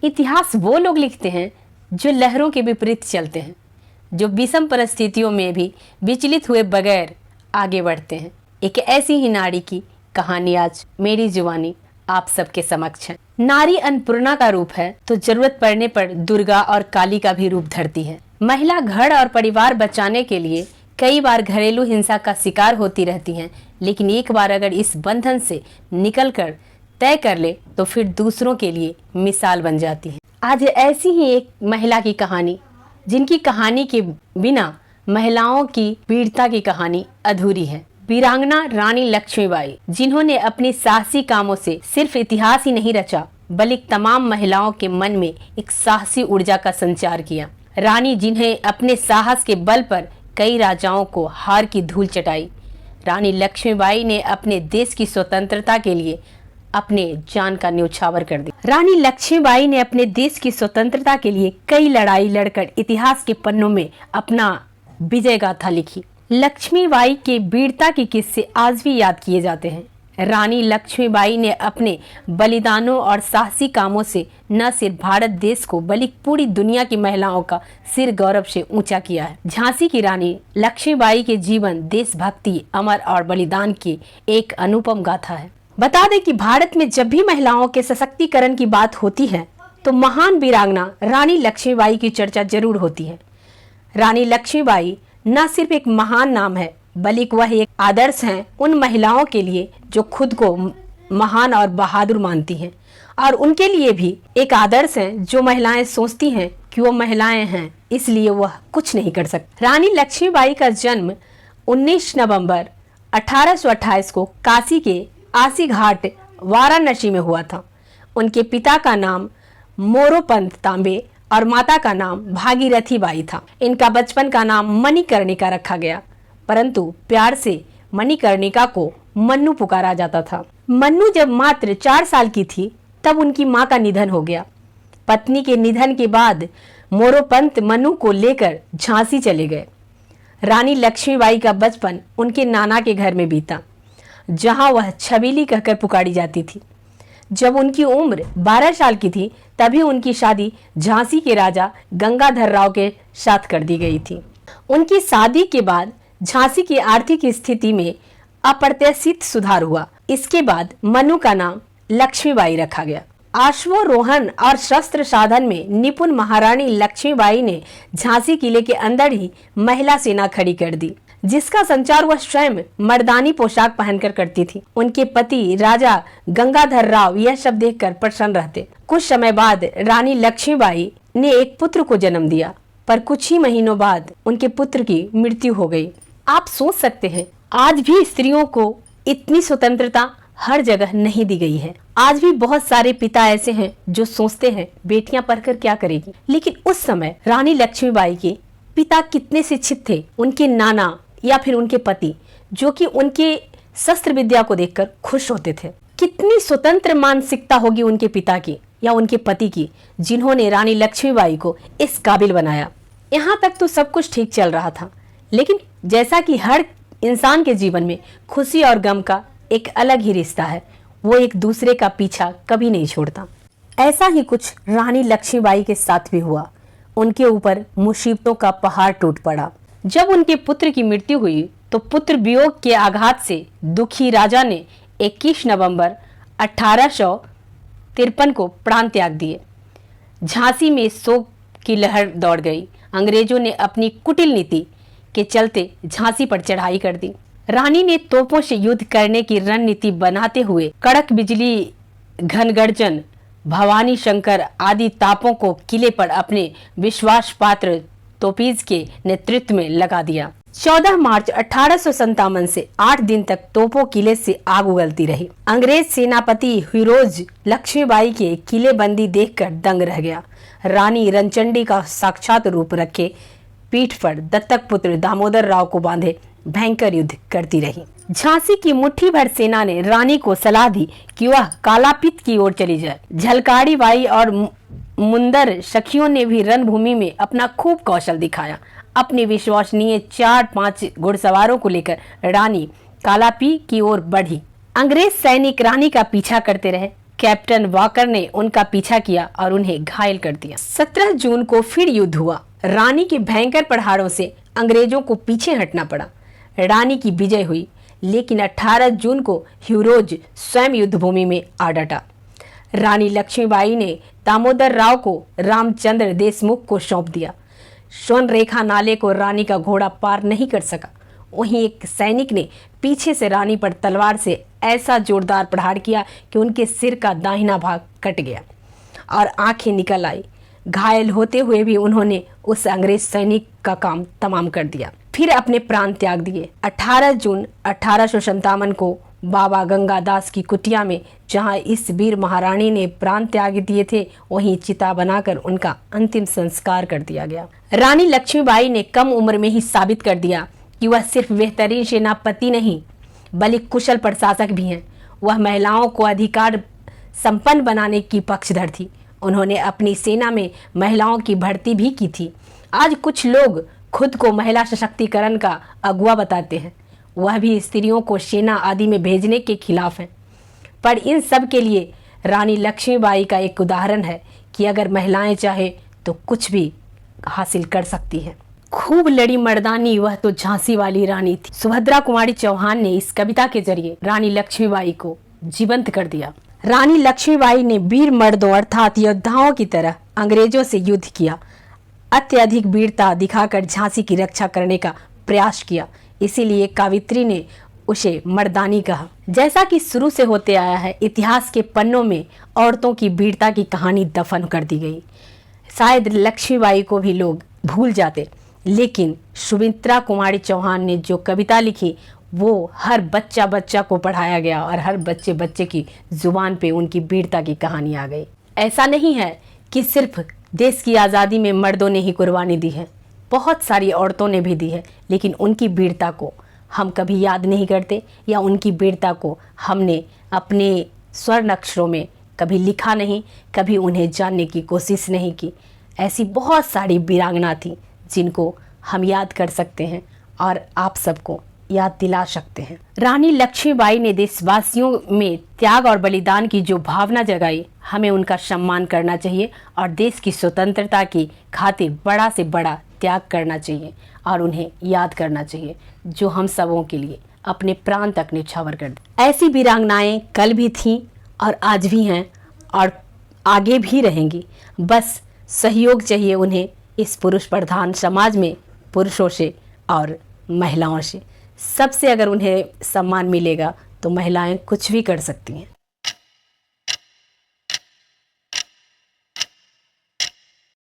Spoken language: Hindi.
इतिहास वो लोग लिखते हैं जो लहरों के विपरीत चलते हैं, जो विषम परिस्थितियों में भी विचलित हुए बगैर आगे बढ़ते हैं। एक ऐसी ही नारी की कहानी आज मेरी जुबानी आप सबके समक्ष है। नारी अन्नपूर्णा का रूप है तो जरूरत पड़ने पर दुर्गा और काली का भी रूप धरती है। महिला घर और परिवार बचाने के लिए कई बार घरेलू हिंसा का शिकार होती रहती हैं, लेकिन एक बार अगर इस बंधन से निकलकर तय कर ले तो फिर दूसरों के लिए मिसाल बन जाती है। आज ऐसी ही एक महिला की कहानी, जिनकी कहानी के बिना महिलाओं की वीरता की कहानी अधूरी है। वीरांगना रानी लक्ष्मीबाई, जिन्होंने अपनी साहसी कामों से सिर्फ इतिहास ही नहीं रचा बल्कि तमाम महिलाओं के मन में एक साहसी ऊर्जा का संचार किया। रानी जिन्हें अपने साहस के बल पर कई राजाओं को हार की धूल चटाई। रानी लक्ष्मीबाई ने अपने देश की स्वतंत्रता के लिए अपने जान का न्यौछावर कर दी। रानी लक्ष्मीबाई ने अपने देश की स्वतंत्रता के लिए कई लड़ाई लड़कर इतिहास के पन्नों में अपना विजय गाथा लिखी। लक्ष्मीबाई के वीरता के किस्से आज भी याद किए जाते हैं। रानी लक्ष्मीबाई ने अपने बलिदानों और साहसी कामों से न सिर्फ भारत देश को बल्कि पूरी दुनिया की महिलाओं का सिर गौरव से ऊंचा किया है। झांसी की रानी लक्ष्मीबाई के जीवन देशभक्ति, अमर और बलिदान की एक अनुपम गाथा है। बता दें कि भारत में जब भी महिलाओं के सशक्तिकरण की बात होती है तो महान वीरांगना रानी लक्ष्मीबाई की चर्चा जरूर होती है। रानी लक्ष्मीबाई न सिर्फ एक महान नाम है बल्कि वह एक आदर्श हैं उन महिलाओं के लिए जो खुद को महान और बहादुर मानती हैं, और उनके लिए भी एक आदर्श हैं जो महिलाएं सोचती हैं कि वो महिलाएं हैं इसलिए वह कुछ नहीं कर सकती। रानी लक्ष्मीबाई का जन्म 19 नवंबर 1828 को काशी के आसी घाट वाराणसी में हुआ था। उनके पिता का नाम मोरोपंत तांबे और माता का नाम भागीरथी बाई था। इनका बचपन का नाम मणिकर्णिका रखा गया, परंतु प्यार से मणिकर्णिका को मन्नू पुकारा जाता था। मन्नू जब मात्र 4 साल की थी तब उनकी मां का निधन हो गया। पत्नी के निधन के बाद मोरोपंत मन्नू को लेकर झांसी चले गए। रानी लक्ष्मीबाई का बचपन उनके नाना के घर में बीता, जहां वह छबीली कहकर पुकारी जाती थी। जब उनकी उम्र 12 साल की थी तभी उनकी शादी झांसी के राजा गंगाधर राव के साथ कर दी गई थी। उनकी शादी के बाद झांसी की आर्थिक स्थिति में अप्रत्याशित सुधार हुआ। इसके बाद मनु का नाम लक्ष्मीबाई रखा गया। अश्वारोहण और शस्त्र साधन में निपुण महारानी लक्ष्मीबाई ने झांसी किले के अंदर ही महिला सेना खड़ी कर दी, जिसका संचार वह स्वयं मर्दानी पोशाक पहनकर करती थी। उनके पति राजा गंगाधर राव यह सब देखकर प्रसन्न रहते। कुछ समय बाद रानी लक्ष्मीबाई ने एक पुत्र को जन्म दिया, पर कुछ ही महीनों बाद उनके पुत्र की मृत्यु हो गई। आप सोच सकते हैं आज भी स्त्रियों को इतनी स्वतंत्रता हर जगह नहीं दी गई है। आज भी बहुत सारे पिता ऐसे हैं जो सोचते हैं बेटियां पढ़कर क्या करेगी, लेकिन उस समय रानी लक्ष्मीबाई के पिता कितने शिक्षित थे। उनके नाना या फिर उनके पति जो कि उनके शस्त्र विद्या को देखकर खुश होते थे। कितनी स्वतंत्र मानसिकता होगी उनके पिता की या उनके पति की, जिन्होंने रानी लक्ष्मीबाई को इस काबिल बनाया। यहाँ तक तो सब कुछ ठीक चल रहा था, लेकिन जैसा कि हर इंसान के जीवन में खुशी और गम का एक अलग ही रिश्ता है, वो एक दूसरे का पीछा कभी नहीं छोड़ता। ऐसा ही कुछ रानी लक्ष्मीबाई के साथ भी हुआ। उनके ऊपर मुसीबतों का पहाड़ टूट पड़ा। जब उनके पुत्र की मृत्यु हुई तो पुत्र वियोग के आघात से दुखी राजा ने 21 नवंबर 1853 को प्राण त्याग दिए। झांसी में शोक की लहर दौड़ गई। अंग्रेजों ने अपनी कुटिल नीति के चलते झांसी पर चढ़ाई कर दी। रानी ने तोपों से युद्ध करने की रणनीति बनाते हुए कड़क बिजली, घनगर्जन, भवानी शंकर आदि तापों को किले पर अपने विश्वास पात्र तोपीज के नेतृत्व में लगा दिया। 14 मार्च 1857 से 8 दिन तक तोपों किले से आग उगलती रही। अंग्रेज सेनापति फिरोज लक्ष्मीबाई के किले बंदी देखकर दंग रह गया। रानी रणचंडी का साक्षात रूप रखे पीठ पर दत्तक पुत्र दामोदर राव को बांधे भयंकर युद्ध करती रही। झांसी की मुट्ठी भर सेना ने रानी को सलाह दी कि वह कालापीत की ओर चली जाए। झलकारी बाई और मुंदर सखियों ने भी रणभूमि में अपना खूब कौशल दिखाया। अपने विश्वसनीय 4-5 घुड़सवारों को लेकर रानी कालापी की ओर बढ़ी। अंग्रेज सैनिक रानी का पीछा करते रहे, कैप्टन वॉकर ने उनका पीछा किया और उन्हें घायल कर दिया। 17 जून को फिर युद्ध हुआ। रानी के भयंकर प्रहारों से अंग्रेजों को पीछे हटना पड़ा। रानी की विजय हुई, लेकिन 18 जून को ह्यूरोज स्वयं युद्धभूमि में आ डटा। रानी लक्ष्मीबाई ने दामोदर राव को रामचंद्र देशमुख को सौंप दिया। स्वर्ण रेखा नाले को रानी का घोड़ा पार नहीं कर सका। वहीं एक सैनिक ने पीछे से रानी पर तलवार से ऐसा जोरदार प्रहार किया कि उनके सिर का दाहिना भाग कट गया और आंखें निकल आई। घायल होते हुए भी उन्होंने उस अंग्रेज सैनिक का काम तमाम कर दिया, फिर अपने प्राण त्याग दिए। 18 जून 1857 को बाबा गंगादास की कुटिया में, जहां इस वीर महारानी ने प्राण त्याग दिए थे, वहीं चिता बनाकर उनका अंतिम संस्कार कर दिया गया। रानी लक्ष्मीबाई ने कम उम्र में ही साबित कर दिया कि वह सिर्फ बेहतरीन सेनापति नहीं बल्कि कुशल प्रशासक भी हैं। वह महिलाओं को अधिकार संपन्न बनाने की पक्षधर थी। उन्होंने अपनी सेना में महिलाओं की भर्ती भी की थी। आज कुछ लोग खुद को महिला सशक्तिकरण का अगुवा बताते हैं, वह भी स्त्रियों को सेना आदि में भेजने के खिलाफ हैं। पर इन सब के लिए रानी लक्ष्मीबाई का एक उदाहरण है कि अगर महिलाएं चाहे तो कुछ भी हासिल कर सकती हैं। खूब लड़ी मर्दानी वह तो झांसी वाली रानी थी। सुभद्रा कुमारी चौहान ने इस कविता के जरिए रानी लक्ष्मीबाई को जीवंत कर दिया। रानी लक्ष्मीबाई ने वीर मर्दों अर्थात योद्धाओं की तरह अंग्रेजों से युद्ध किया। अत्यधिक वीरता दिखाकर झांसी की रक्षा करने का प्रयास किया, इसीलिए कावित्री ने उसे मर्दानी कहा। जैसा कि शुरू से होते आया है, इतिहास के पन्नों में औरतों की वीरता की कहानी दफन कर दी गई। शायद लक्ष्मीबाई को भी लोग भूल जाते, लेकिन सुमित्रा कुमारी चौहान ने जो कविता लिखी वो हर बच्चा बच्चा को पढ़ाया गया और हर बच्चे बच्चे की जुबान पे उनकी वीरता की कहानी आ गई। ऐसा नहीं है कि सिर्फ देश की आज़ादी में मर्दों ने ही कुर्बानी दी है, बहुत सारी औरतों ने भी दी है, लेकिन उनकी वीरता को हम कभी याद नहीं करते या उनकी वीरता को हमने अपने स्वर्ण अक्षरों में कभी लिखा नहीं, कभी उन्हें जानने की कोशिश नहीं की। ऐसी बहुत सारी वीरांगना थी जिनको हम याद कर सकते हैं और आप सबको याद दिला सकते हैं। रानी लक्ष्मीबाई ने देशवासियों में त्याग और बलिदान की जो भावना जगाई, हमें उनका सम्मान करना चाहिए और देश की स्वतंत्रता की खातिर बड़ा से बड़ा त्याग करना चाहिए और उन्हें याद करना चाहिए जो हम सबों के लिए अपने प्राण तक न्यौछावर कर दी। ऐसी वीरांगनाएं कल भी थीं और आज भी हैं और आगे भी रहेंगी। बस सहयोग चाहिए उन्हें इस पुरुष प्रधान समाज में पुरुषों से और महिलाओं से। सबसे अगर उन्हें सम्मान मिलेगा तो महिलाएं कुछ भी कर सकती हैं।